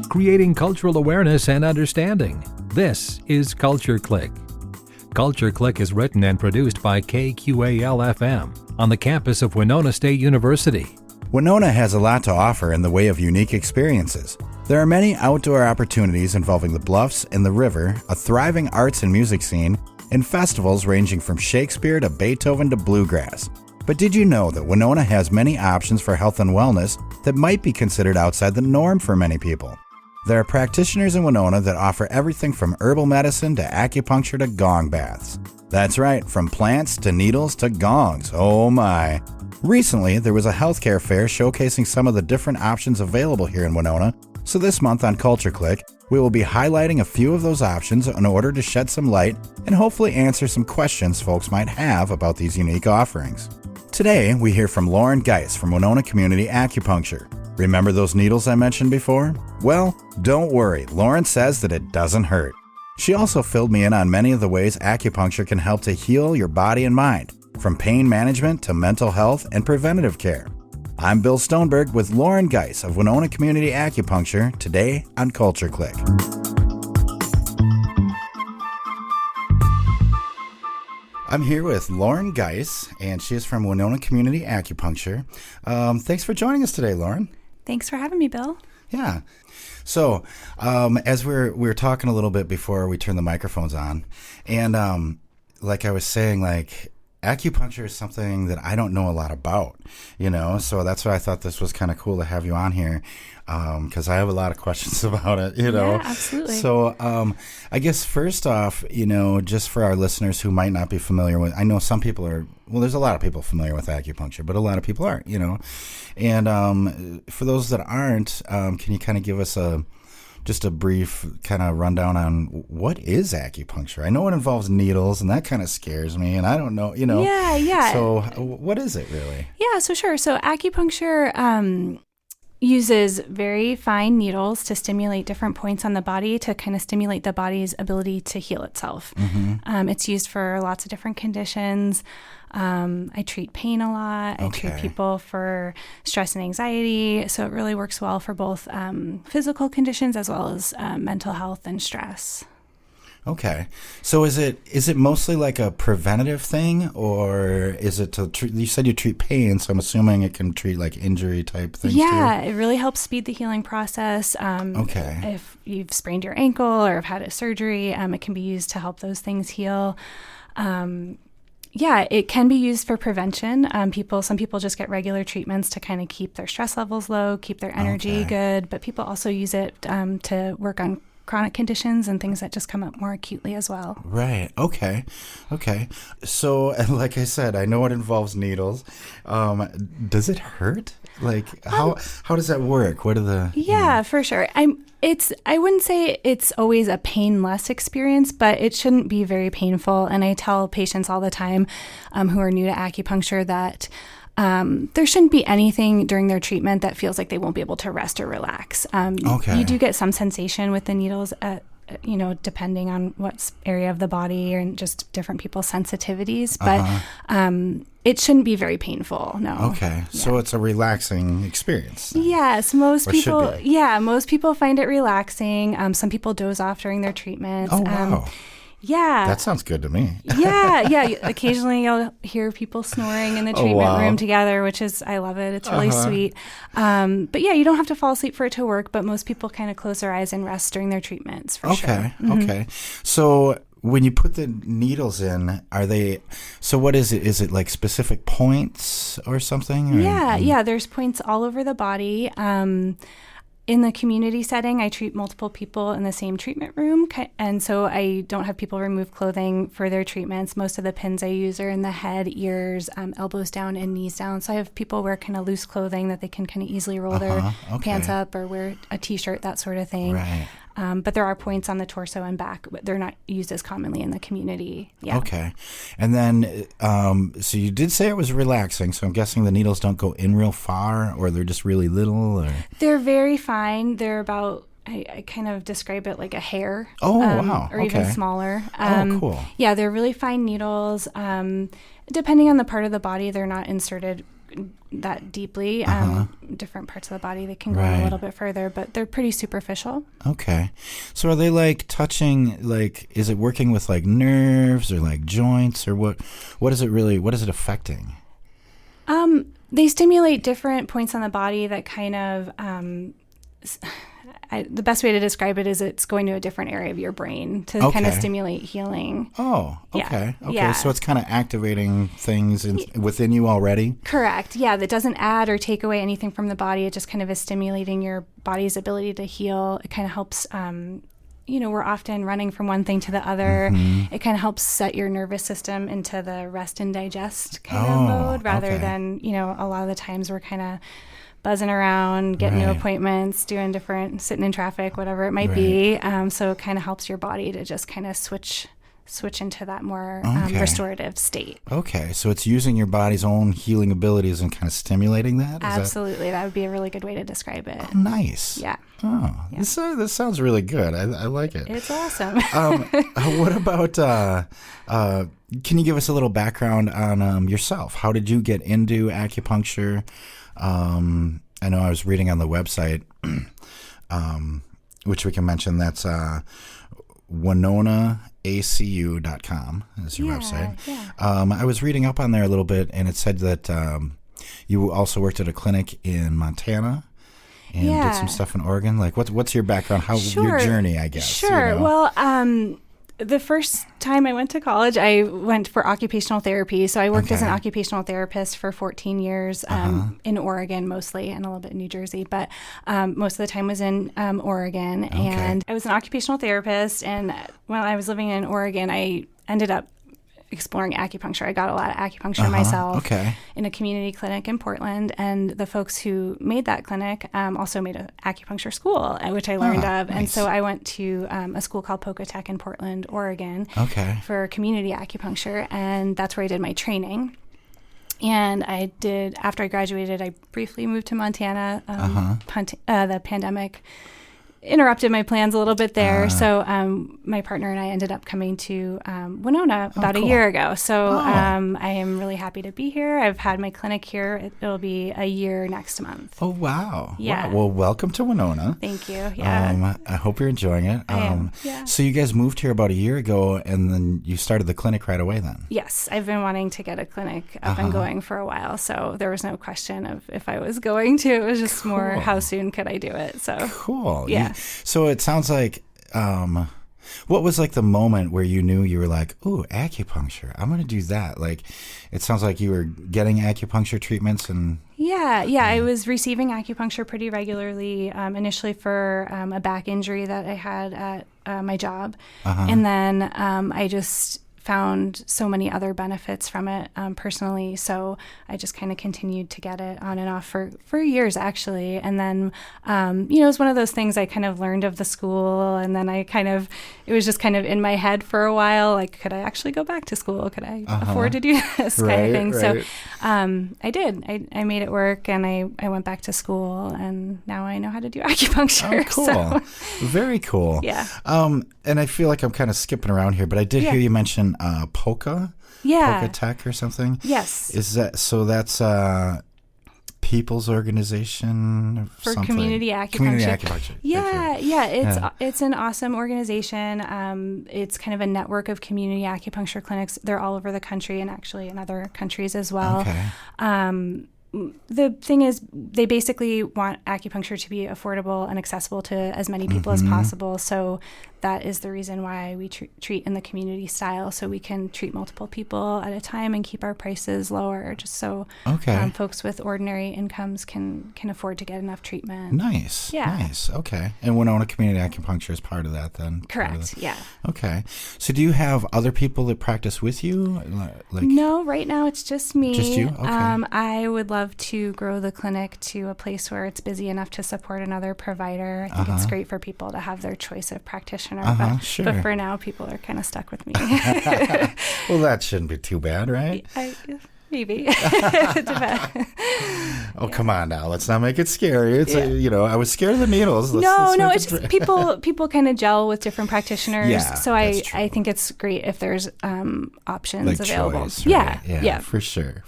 creating cultural awareness and understanding. This is Culture Clique. Culture Clique is written and produced by KQAL-FM on the campus of Winona State University. Winona has a lot to offer in the way of unique experiences. There are many outdoor opportunities involving the bluffs and the river, a thriving arts and music scene, and festivals ranging from Shakespeare to Beethoven to bluegrass. But did you know that Winona has many options for health and wellness that might be considered outside the norm for many people? There are practitioners in Winona that offer everything from herbal medicine to acupuncture to gong baths. That's right, from plants to needles to gongs. Oh my. Recently, there was a healthcare fair showcasing some of the different options available here in Winona. So this month on Culture Clique, we will be highlighting a few of those options in order to shed some light and hopefully answer some questions folks might have about these unique offerings. Today, we hear from Lauren Gyss from Winona Community Acupuncture. Remember those needles I mentioned before? Well, don't worry, Lauren says that it doesn't hurt. She also filled me in on many of the ways acupuncture can help to heal your body and mind, from pain management to mental health and preventative care. I'm Bill Stoneberg with Lauren Gyss of Winona Community Acupuncture, today on Culture Clique. I'm here with Lauren Gyss, and she is from Winona Community Acupuncture. Thanks for joining us today, Lauren. Thanks for having me, Bill. Yeah. So, as we were talking a little bit before we turned the microphones on, and like I was saying, like, acupuncture is something that I don't know a lot about, so that's why I thought this was kind of cool to have you on here, because I have a lot of questions about it, Yeah, absolutely. So I guess first off, just for our listeners who might not be familiar with, I know some people are, well, there's a lot of people familiar with acupuncture, but a lot of people aren't, and for those that aren't, can you kind of give us just a brief kind of rundown on what is acupuncture? I know it involves needles, and that kind of scares me, and I don't know, Yeah. So what is it really? Yeah, so sure. So acupuncture uses very fine needles to stimulate different points on the body to kind of stimulate the body's ability to heal itself. Mm-hmm. It's used for lots of different conditions. I treat pain a lot. I treat people for stress and anxiety. So it really works well for both physical conditions as well as mental health and stress. Okay. So is it mostly like a preventative thing, or is it to treat, you said you treat pain, so I'm assuming it can treat like injury type things too? Yeah, it really helps speed the healing process. If you've sprained your ankle or have had a surgery, it can be used to help those things heal. Yeah, it can be used for prevention. Some people just get regular treatments to kind of keep their stress levels low, keep their energy good, but people also use it to work on chronic conditions and things that just come up more acutely as well. Right. Okay. So, like I said, I know it involves needles. Does it hurt? Like, how does that work? What are the... Yeah, for sure. I wouldn't say it's always a painless experience, but it shouldn't be very painful. And I tell patients all the time who are new to acupuncture that there shouldn't be anything during their treatment that feels like they won't be able to rest or relax. You do get some sensation with the needles, depending on what area of the body and just different people's sensitivities. But it shouldn't be very painful, no. Okay, so it's a relaxing experience. Yes, most people find it relaxing. Some people doze off during their treatments. Oh, wow. Yeah. That sounds good to me. Yeah. Occasionally you'll hear people snoring in the treatment room together, which is, I love it. It's really sweet. But yeah, you don't have to fall asleep for it to work, but most people kind of close their eyes and rest during their treatments for sure. Mm-hmm. Okay. So when you put the needles in, so what is it? Is it like specific points or something? Or? Yeah. There's points all over the body. In the community setting, I treat multiple people in the same treatment room, and so I don't have people remove clothing for their treatments. Most of the pins I use are in the head, ears, elbows down, and knees down. So I have people wear kind of loose clothing that they can kind of easily roll their pants up or wear a T-shirt, that sort of thing. Right. But there are points on the torso and back, but they're not used as commonly in the community. Yeah. Okay. And then, so you did say it was relaxing, so I'm guessing the needles don't go in real far, or they're just really little? Or? They're very fine. They're about, I kind of describe it like a hair. Oh, wow. Or even smaller. Cool. Yeah, they're really fine needles. Depending on the part of the body, they're not inserted that deeply. Different parts of the body, they can go Right. a little bit further, but they're pretty superficial. Okay. So are they like touching, like, is it working with like nerves or like joints, or what is it affecting? They stimulate different points on the body that kind of, the best way to describe it is it's going to a different area of your brain to kind of stimulate healing. Oh, okay. Yeah. Okay. Yeah. So it's kind of activating things within you already? Correct. Yeah, that doesn't add or take away anything from the body. It just kind of is stimulating your body's ability to heal. It kind of helps, we're often running from one thing to the other. Mm-hmm. It kind of helps set your nervous system into the rest and digest kind of mode rather than, a lot of the times we're kind of buzzing around, getting to appointments, doing different, sitting in traffic, whatever it might be. So it kind of helps your body to just kind of switch into that more restorative state. Okay, so it's using your body's own healing abilities and kind of stimulating that? Absolutely. That would be a really good way to describe it. Oh, nice. Yeah. Oh, yeah. This sounds really good. I like it. It's awesome. What about, can you give us a little background on yourself? How did you get into acupuncture? I know I was reading on the website, which we can mention, that's WinonaACU.com is your website. Yeah. I was reading up on there a little bit, and it said that you also worked at a clinic in Montana and did some stuff in Oregon. Like, what's your background? Your journey, I guess? Sure. Well, the first time I went to college, I went for occupational therapy. So I worked as an occupational therapist for 14 years in Oregon mostly, and a little bit in New Jersey. But most of the time was in Oregon. And I was an occupational therapist. And while I was living in Oregon, I ended up exploring acupuncture. I got a lot of acupuncture myself in a community clinic in Portland, and the folks who made that clinic also made an acupuncture school, which I learned of. Nice. And so I went to a school called Pocatech in Portland, Oregon for community acupuncture, and that's where I did my training. And after I graduated, I briefly moved to Montana. The pandemic interrupted my plans a little bit there. So my partner and I ended up coming to Winona about a year ago. So I am really happy to be here. I've had my clinic here. It'll be a year next month. Oh, wow. Yeah. Wow. Well, welcome to Winona. Thank you. Yeah. I hope you're enjoying it. I am. Yeah. So you guys moved here about a year ago, and then you started the clinic right away then? Yes. I've been wanting to get a clinic up and going for a while. So there was no question of if I was going to. It was just more how soon could I do it. So cool. Yeah. So it sounds like, what was like the moment where you knew you were like, ooh, acupuncture, I'm going to do that? Like, it sounds like you were getting acupuncture treatments and... Yeah. I was receiving acupuncture pretty regularly, initially for a back injury that I had at my job. And then I just found so many other benefits from it personally. So I just kind of continued to get it on and off for years, actually. And then, it was one of those things I kind of learned of the school. And then it was just kind of in my head for a while, like, could I actually go back to school? Could I afford to do this kind of thing? Right. So I did. I made it work, and I went back to school, and now I know how to do acupuncture. Oh, cool. So. Very cool. Yeah. And I feel like I'm kind of skipping around here, but I did hear you mention Pocatech or something. Yes. Is that so? That's people's organization for something? Community Acupuncture. Community Acupuncture. It's an awesome organization. It's kind of a network of community acupuncture clinics. They're all over the country, and actually in other countries as well. Okay. The thing is, they basically want acupuncture to be affordable and accessible to as many people as possible. So that is the reason why we treat in the community style, so we can treat multiple people at a time and keep our prices lower, just so folks with ordinary incomes can afford to get enough treatment. Nice. Yeah. Nice. Okay. And Winona Community Acupuncture is part of that then? Correct. Yeah. Okay. So do you have other people that practice with you? No, right now it's just me. Just you? Okay. I would love to grow the clinic to a place where it's busy enough to support another provider. I think it's great for people to have their choice of practitioner. But for now, people are kind of stuck with me. Well, that shouldn't be too bad, right? Maybe. Oh, come on now. Let's not make it scary. It's I was scared of the needles. No, it's just people kind of gel with different practitioners. Yeah, so I think it's great if there's options like available. Choice, right? Yeah. For sure.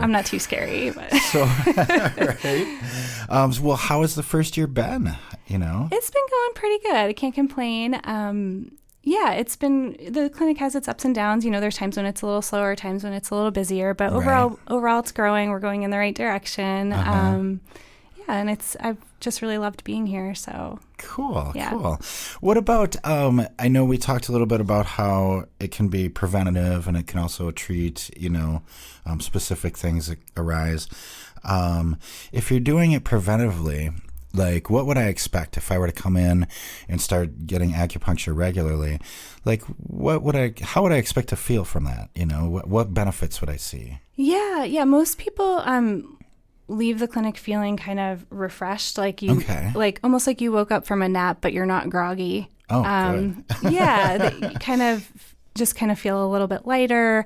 I'm not too scary, but so right. Well, how has the first year been? It's been going pretty good. I can't complain. The clinic has its ups and downs. There's times when it's a little slower, times when it's a little busier, but overall it's growing. We're going in the right direction. And I've just really loved being here. So cool. What about, I know we talked a little bit about how it can be preventative and it can also treat, specific things that arise. If you're doing it preventively, like, what would I expect if I were to come in and start getting acupuncture regularly? Like, how would I expect to feel from that? What benefits would I see? Yeah. Most people leave the clinic feeling kind of refreshed, like almost like you woke up from a nap, but you're not groggy. Oh, good. You kind of feel a little bit lighter.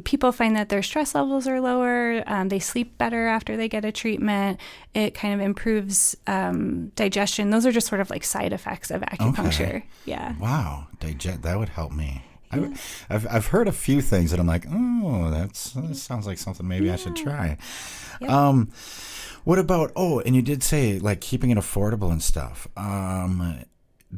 People find that their stress levels are lower. They sleep better after they get a treatment. It kind of improves digestion. Those are just sort of like side effects of acupuncture. Okay. Yeah. Wow. That would help me. Yeah. I've heard a few things that I'm like, oh, that sounds like something maybe I should try. Yep. What about, and you did say like keeping it affordable and stuff.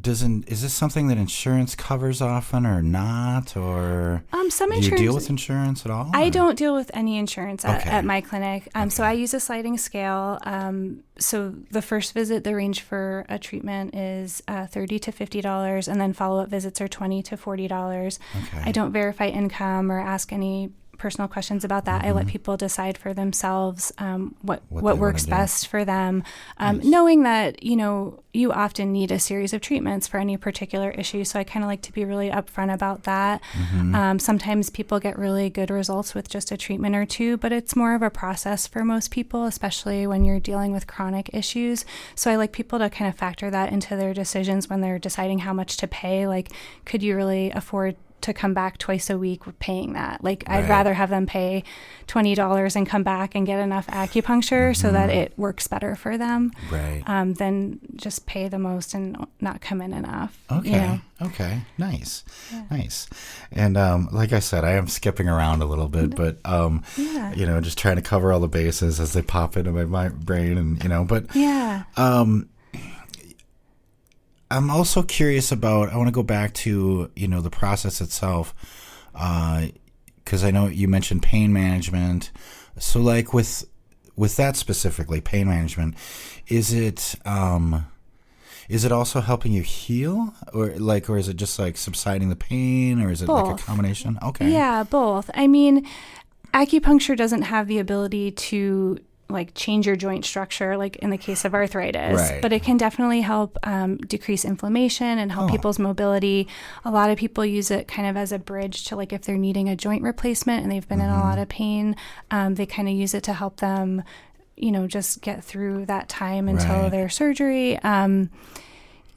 Is this something that insurance covers often or not? Or some do insurance, you deal with insurance at all? I don't deal with any insurance at my clinic. So I use a sliding scale. So the first visit, the range for a treatment is $30 to $50, and then follow-up visits are $20 to $40. Okay. I don't verify income or ask any personal questions about that. I let people decide for themselves what works best for them, nice. Knowing that you often need a series of treatments for any particular issue. So I kind of like to be really upfront about that. Sometimes people get really good results with just a treatment or two, but it's more of a process for most people, especially when you're dealing with chronic issues. So I like people to kind of factor that into their decisions when they're deciding how much to pay. Like, could you really afford to come back twice a week paying that? Like, right. I'd rather have them pay $20 and come back and get enough acupuncture so that it works better for them, right? Than just pay the most and not come in enough. Okay. Okay. Nice. Yeah. Nice. And like I said, I am skipping around a little bit, but just trying to cover all the bases as they pop into my brain, and but yeah. I'm also curious about, I want to go back to, the process itself, because I know you mentioned pain management. So like with that specifically, pain management, is it also helping you heal, or is it just like subsiding the pain, or is it both. Like a combination? Okay. Yeah, both. I mean, acupuncture doesn't have the ability to like change your joint structure, like in the case of arthritis, right. But it can definitely help decrease inflammation and help people's mobility. A lot of people use it kind of as a bridge to, like, if they're needing a joint replacement and they've been in a lot of pain, they kind of use it to help them, just get through that time until their surgery.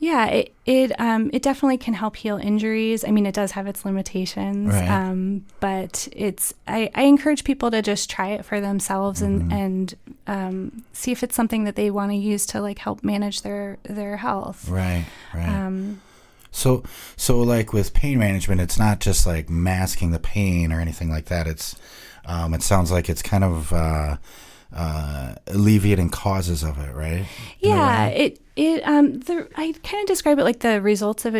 It definitely can help heal injuries. I mean, it does have its limitations, right. But I encourage people to just try it for themselves and see if it's something that they want to use to, like, help manage their health. Right. So like with pain management, it's not just like masking the pain or anything like that. It's it sounds like it's kind of alleviating causes of it, right? Yeah, I kind of describe it like the results of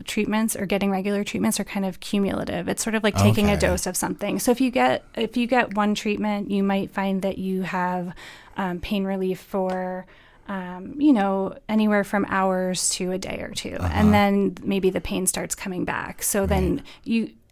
treatments or getting regular treatments are kind of cumulative. It's sort of like taking a dose of something. So if you get one treatment, you might find that you have pain relief for anywhere from hours to a day or two, and then maybe the pain starts coming back. So then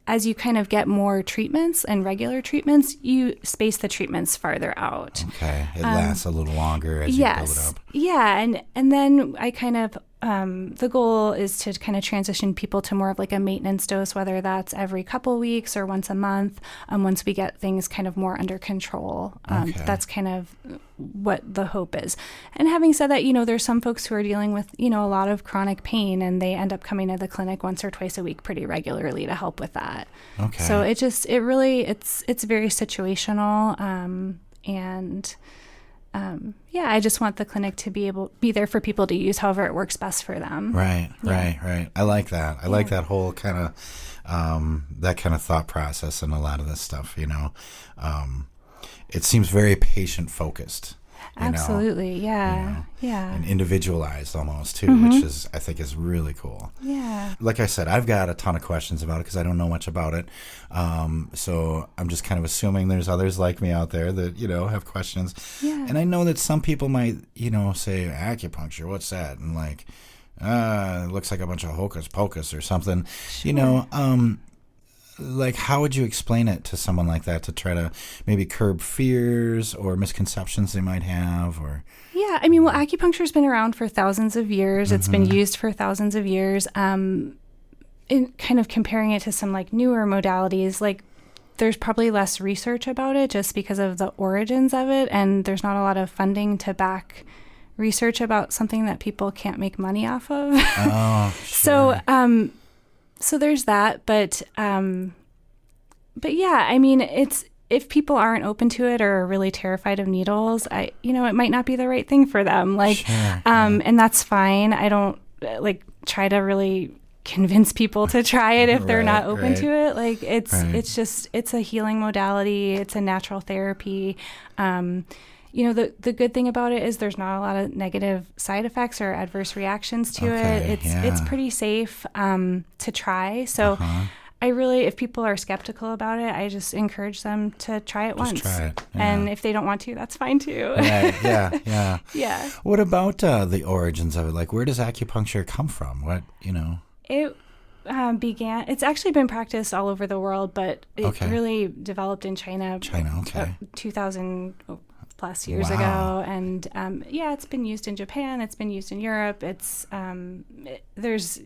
as you kind of get more treatments and regular treatments, you space the treatments farther out. Okay. It lasts a little longer as you build it up. Yeah. And then I kind of the goal is to kind of transition people to more of like a maintenance dose, whether that's every couple weeks or once a month, once we get things kind of more under control. That's kind of what the hope is. And having said that, there's some folks who are dealing with, a lot of chronic pain, and they end up coming to the clinic once or twice a week pretty regularly to help with that. Okay. So it's very situational. I just want the clinic to be there for people to use however it works best for them. Right. I like that. I like that whole kind of thought process and a lot of this stuff, it seems very patient focused. Absolutely. Yeah. And individualized almost too, which I think is really cool. Yeah. Like I said, I've got a ton of questions about it because I don't know much about it. So I'm just kind of assuming there's others like me out there that, have questions. Yeah. And I know that some people might, say, acupuncture, what's that? And like, it looks like a bunch of hocus pocus or something, Sure. Like, how would you explain it to someone like that to try to maybe curb fears or misconceptions they might have? Or Yeah, acupuncture's been around for thousands of years. It's been used for thousands of years. In kind of comparing it to some like newer modalities, like there's probably less research about it just because of the origins of it, and there's not a lot of funding to back research about something that people can't make money off of. Oh, sure. So there's that, but yeah, it's if people aren't open to it or are really terrified of needles, it might not be the right thing for them. Like, Sure. And that's fine. I don't try to really convince people to try it if they're not open to it. Like it's a healing modality. It's a natural therapy. The good thing about it is there's not a lot of negative side effects or adverse reactions to it. It's pretty safe to try. So if people are skeptical about it, I just encourage them to try it once. Try it. Yeah. And if they don't want to, that's fine too. Right. Yeah. Yeah. What about the origins of it? Like, where does acupuncture come from? It it's actually been practiced all over the world, but it really developed in China. 2,000 plus years ago, and it's been used in Japan, it's been used in Europe. It's there's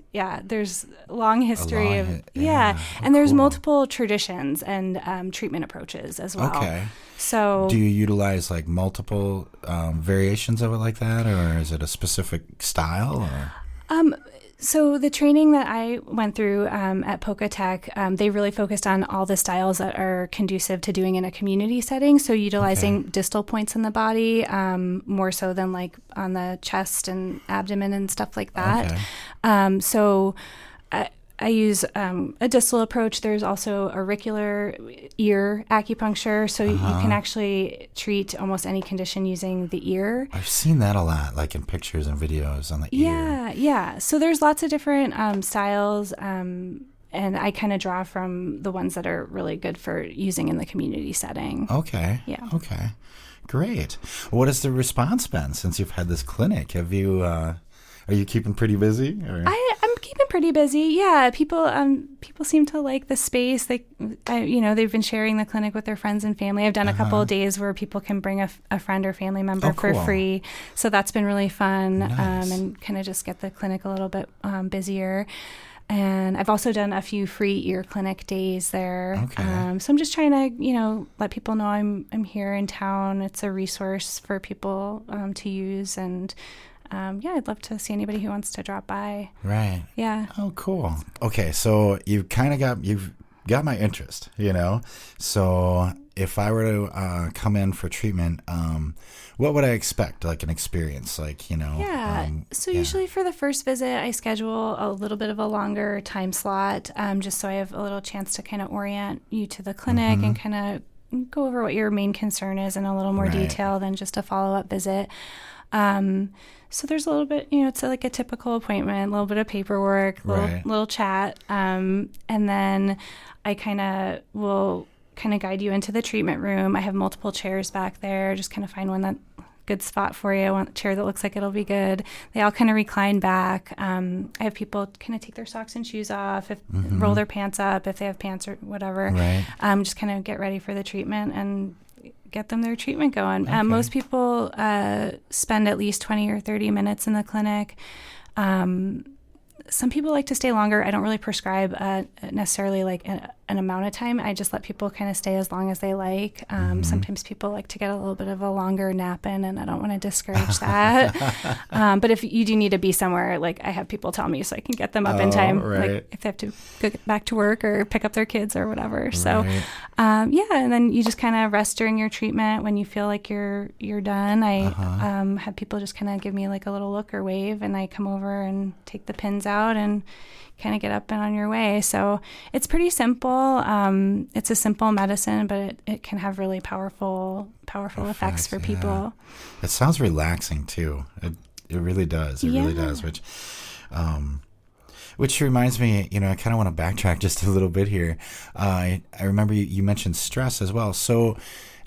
long history and there's multiple traditions and treatment approaches as well. Okay. So do you utilize like multiple variations of it like that, or is it a specific style? Or? So the training that I went through at Polka Tech, they really focused on all the styles that are conducive to doing in a community setting. So utilizing distal points in the body more so than like on the chest and abdomen and stuff like that. Okay. So I use a distal approach. There's also auricular ear acupuncture. So you can actually treat almost any condition using the ear. I've seen that a lot, like in pictures and videos on the ear. Yeah. So there's lots of different styles. And I kind of draw from the ones that are really good for using in the community setting. Okay. Yeah. Okay. Great. What has the response been since you've had this clinic? Have you... Are you keeping pretty busy? Or? I'm keeping pretty busy. Yeah, people seem to like the space. They've been sharing the clinic with their friends and family. I've done a couple of days where people can bring a friend or family member for free. So that's been really fun. Nice. And kind of just get the clinic a little bit busier. And I've also done a few free ear clinic days there. Okay. So I'm just trying to, let people know I'm here in town. It's a resource for people to use, and I'd love to see anybody who wants to drop by. Right. Yeah. Oh, cool. Okay, so you've got my interest, So if I were to come in for treatment, what would I expect? Like an experience, Yeah. Usually for the first visit, I schedule a little bit of a longer time slot, just so I have a little chance to kind of orient you to the clinic and kind of go over what your main concern is in a little more detail than just a follow-up visit. So there's a little bit, it's like a typical appointment, a little bit of paperwork, little chat. And then I will guide you into the treatment room. I have multiple chairs back there. Just kind of find one that good spot for you. I want a chair that looks like it'll be good. They all kind of recline back. I have people kind of take their socks and shoes off, roll their pants up if they have pants or whatever. Right. Just kind of get ready for the treatment and get them their treatment going. Okay. Most people spend at least 20 or 30 minutes in the clinic. Some people like to stay longer. I don't really prescribe necessarily like an amount of time. I just let people kind of stay as long as they like. Sometimes people like to get a little bit of a longer nap in, and I don't want to discourage that. But if you do need to be somewhere, like I have people tell me so I can get them up in time, like if they have to go back to work or pick up their kids or whatever. Right. So, and then you just kind of rest during your treatment. When you feel like you're done, I have people just kind of give me like a little look or wave, and I come over and take the pins out and kind of get up and on your way. So it's pretty simple. It's a simple medicine, but it can have really powerful effects for people. It sounds relaxing too. It really does. It really does. Which reminds me, I kind of want to backtrack just a little bit here. I remember you mentioned stress as well. So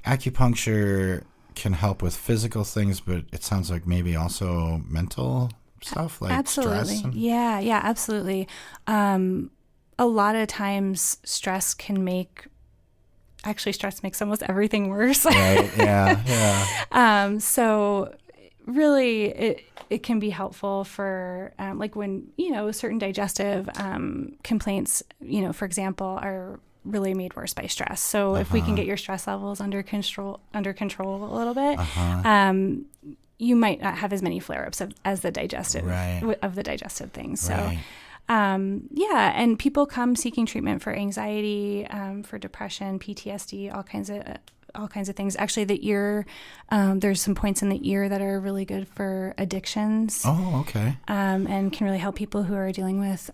acupuncture can help with physical things, but it sounds like maybe also mental stuff like absolutely. Stress. Yeah, absolutely. A lot of times stress makes almost everything worse. Right. Yeah. So really it can be helpful for like when, certain digestive complaints, for example, are really made worse by stress. So if we can get your stress levels under control a little bit, you might not have as many flare-ups as the digestive things. So, and people come seeking treatment for anxiety, for depression, PTSD, all kinds of things. Actually, the ear, there's some points in the ear that are really good for addictions. Oh, okay. And can really help people who are dealing with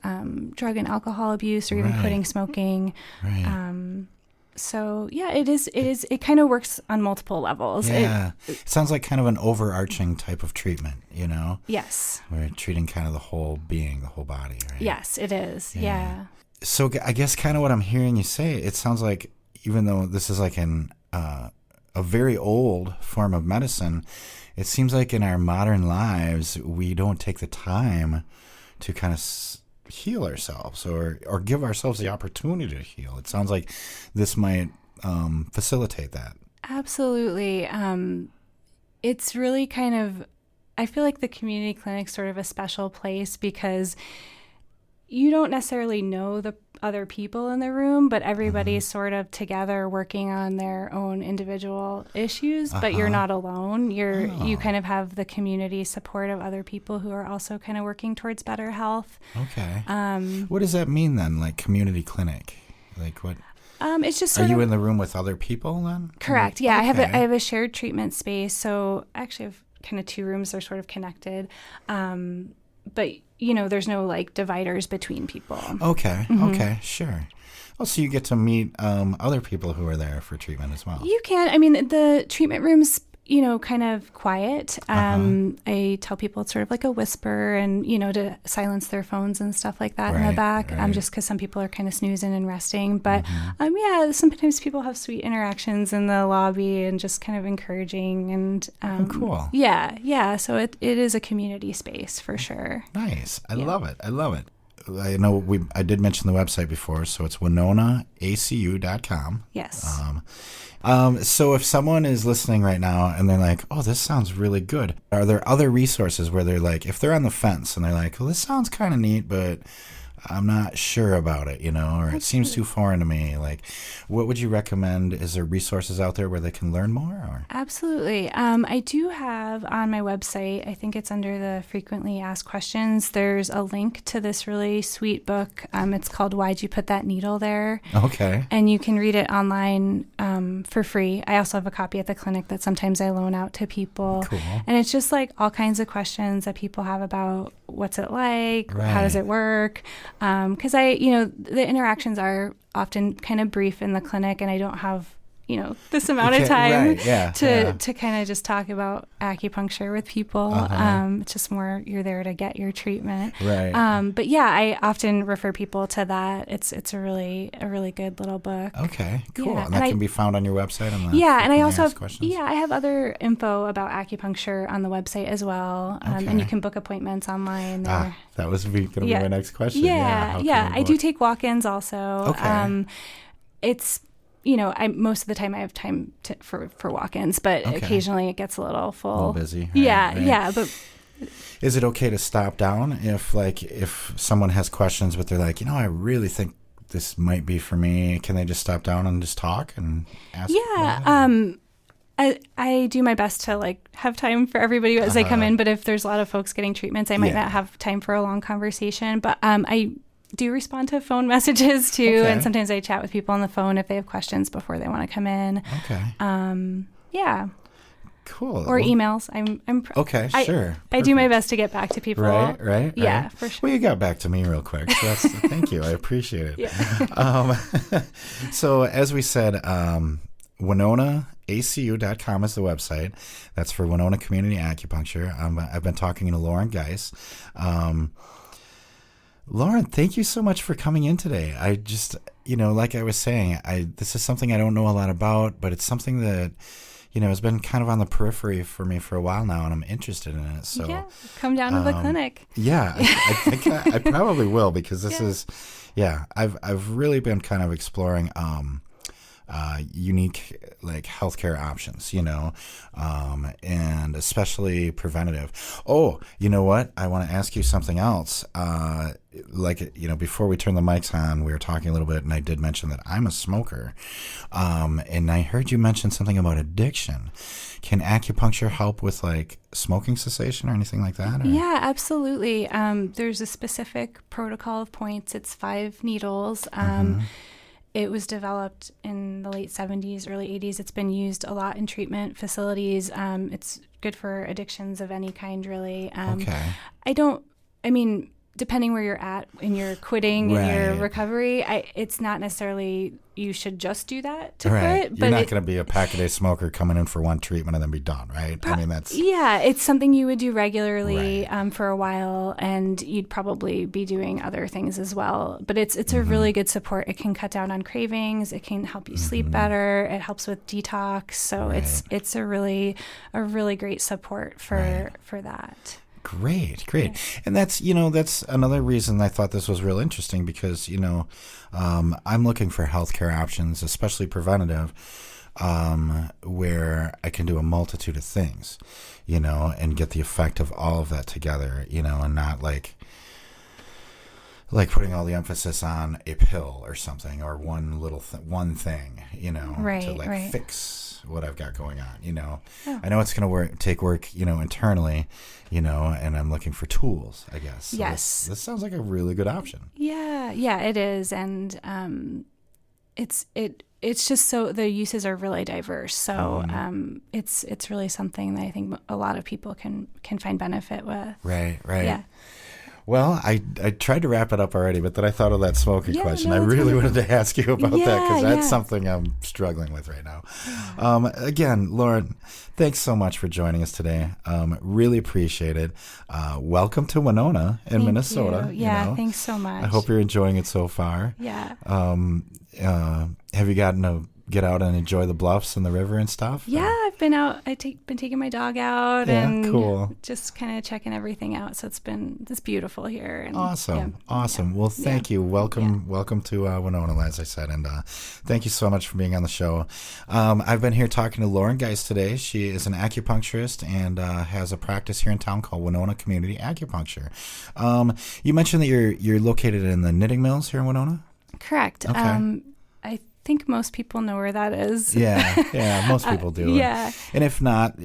drug and alcohol abuse or even quitting smoking. Right. So it kind of works on multiple levels. Yeah. It sounds like kind of an overarching type of treatment, Yes. We're treating kind of the whole being, the whole body, right? Yes, it is. Yeah. So I guess kind of what I'm hearing you say, it sounds like even though this is like a very old form of medicine, it seems like in our modern lives, we don't take the time to kind of heal ourselves or give ourselves the opportunity to heal. It sounds like this might facilitate that. Absolutely. It's really kind of, I feel like the community clinic's sort of a special place because you don't necessarily know the other people in the room, but everybody's sort of together working on their own individual issues, but you're not alone. You kind of have the community support of other people who are also kind of working towards better health. Okay. What does that mean then, like community clinic? Like what? It's just Are you in the room with other people then? Correct. Yeah, Okay. I have a shared treatment space. So actually I have kind of two rooms that are sort of connected. But there's no like dividers between people. Okay. Okay. Sure. Oh, so you get to meet other people who are there for treatment as well. You can. I mean, the treatment room's, kind of quiet. I tell people it's sort of like a whisper and, to silence their phones and stuff like that in the back. Just because some people are kind of snoozing and resting. But sometimes people have sweet interactions in the lobby and just kind of encouraging and cool. Yeah. So it is a community space for sure. Nice. I love it. I know I did mention the website before, so it's WinonaACU.com. Yes. So if someone is listening right now and they're like, oh, this sounds really good, are there other resources where they're like, if they're on the fence and they're like, well, this sounds kind of neat, but I'm not sure about it, or it seems too foreign to me. Like, what would you recommend? Is there resources out there where they can learn more? Or? Absolutely. I do have on my website, I think it's under the frequently asked questions, there's a link to this really sweet book. It's called Why'd You Put That Needle There? Okay. And you can read it online for free. I also have a copy at the clinic that sometimes I loan out to people. Cool. And it's just like all kinds of questions that people have about what's it like? Right. How does it work? Because the interactions are often kind of brief in the clinic, and I don't have, this amount of time to kind of just talk about acupuncture with people. It's just more you're there to get your treatment. Right. But yeah, I often refer people to that. It's a really good little book. Okay, cool. Yeah. And that can be found on your website. And I also have I have other info about acupuncture on the website as well. And you can book appointments online there. That was going to be my next question. Yeah. I do take walk-ins also. Okay. It's most of the time I have time for walk-ins, but occasionally it gets a little full. A little busy. Right. But Is it okay to stop down if someone has questions, but they're like, I really think this might be for me? Can they just stop down and just talk and ask? Yeah. I do my best to have time for everybody as they come in, but if there's a lot of folks getting treatments, I might not have time for a long conversation. But I do respond to phone messages too, and sometimes I chat with people on the phone if they have questions before they want to come in. Okay. Yeah. Cool. Or emails. Sure. I do my best to get back to people. Right. Yeah, for sure. Well, you got back to me real quick. So thank you. I appreciate it. Yeah. So as we said, WinonaACU.com is the website. That's for Winona Community Acupuncture. I've been talking to Lauren Gyss. Lauren, thank you so much for coming in today. I just, like I was saying, this is something I don't know a lot about, but it's something that, has been kind of on the periphery for me for a while now, and I'm interested in it. So come down to the clinic. Yeah, I probably will, because this is, I've really been kind of exploring unique healthcare options, and especially preventative. Oh, you know what? I want to ask you something else. Before we turn the mics on, we were talking a little bit, and I did mention that I'm a smoker. And I heard you mention something about addiction. Can acupuncture help with smoking cessation or anything like that? Or? Yeah, absolutely. There's a specific protocol of points. It's 5 needles. It was developed in the late 70s, early 80s. It's been used a lot in treatment facilities. It's good for addictions of any kind, really. Depending where you're at in your quitting and your recovery, it's not necessarily you should just do that to quit. You're not going to be a pack-a-day smoker coming in for one treatment and then be done, right? That's... Yeah, it's something you would do regularly for a while, and you'd probably be doing other things as well. But it's a really good support. It can cut down on cravings. It can help you sleep better. It helps with detox. So it's a really great support for that. Great. And that's another reason I thought this was real interesting, because, I'm looking for healthcare options, especially preventative, where I can do a multitude of things, and get the effect of all of that together, and not putting all the emphasis on a pill or something, or one thing, to fix what I've got going on, I know it's going to take work, internally, and I'm looking for tools, I guess. So yes. This sounds like a really good option. Yeah, it is. And it's just so the uses are really diverse. So it's really something that I think a lot of people can find benefit with. Right. Yeah. Well, I tried to wrap it up already, but then I thought of that smoking question. No, I really wanted to ask you about that, because that's yeah. something I'm struggling with right now. Again, Lauren, thanks so much for joining us today. Really appreciate it. Welcome to Winona in Minnesota. Yeah, thanks so much. I hope you're enjoying it so far. Yeah. Have you gotten to get out and enjoy the bluffs and the river and stuff? Yeah, I've been out. Been taking my dog out and cool. Just kind of checking everything out. So it's beautiful here. And, awesome. Well, thank you. Welcome to Winona, as I said, and thank you so much for being on the show. I've been here talking to Lauren Gyss today. She is an acupuncturist and has a practice here in town called Winona Community Acupuncture. You mentioned that you're located in the Knitting Mills here in Winona? Correct. Okay. I think most people know where that is. Yeah, most people do. Yeah. And if not,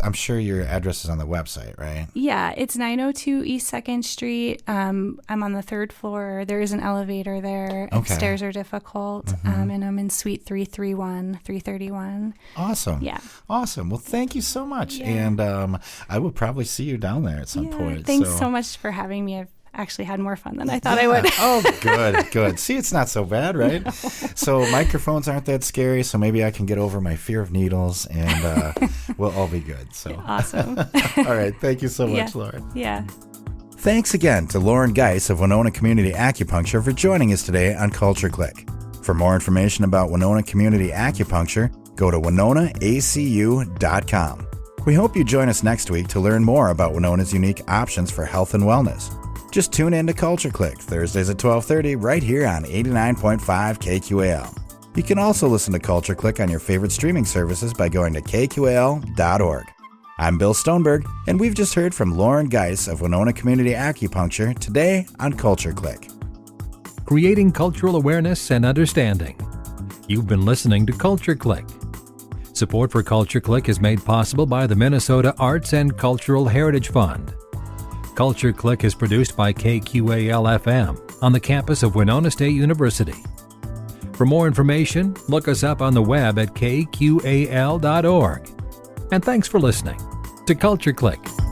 I'm sure your address is on the website, right? Yeah, it's 902 East 2nd Street. I'm on the 3rd floor. There is an elevator there. Okay. Stairs are difficult. And I'm in suite 331. Awesome. Yeah. Awesome. Well, thank you so much. Yeah. And I will probably see you down there at some point. Thanks so much for having me. I've actually had more fun than I thought I would. Oh, good. See, it's not so bad, right? No. So microphones aren't that scary, so maybe I can get over my fear of needles, and we'll all be good. So awesome. All right. Thank you so much, Lauren. Yeah. Thanks again to Lauren Gyss of Winona Community Acupuncture for joining us today on Culture Clique. For more information about Winona Community Acupuncture, go to WinonaACU.com. We hope you join us next week to learn more about Winona's unique options for health and wellness. Just tune in to Culture Clique Thursdays at 12:30 right here on 89.5 KQAL. You can also listen to Culture Clique on your favorite streaming services by going to kqal.org. I'm Bill Stoneberg, and we've just heard from Lauren Gyss of Winona Community Acupuncture today on Culture Clique. Creating cultural awareness and understanding. You've been listening to Culture Clique. Support for Culture Clique is made possible by the Minnesota Arts and Cultural Heritage Fund. Culture Clique is produced by KQAL-FM on the campus of Winona State University. For more information, look us up on the web at kqal.org. And thanks for listening to Culture Clique.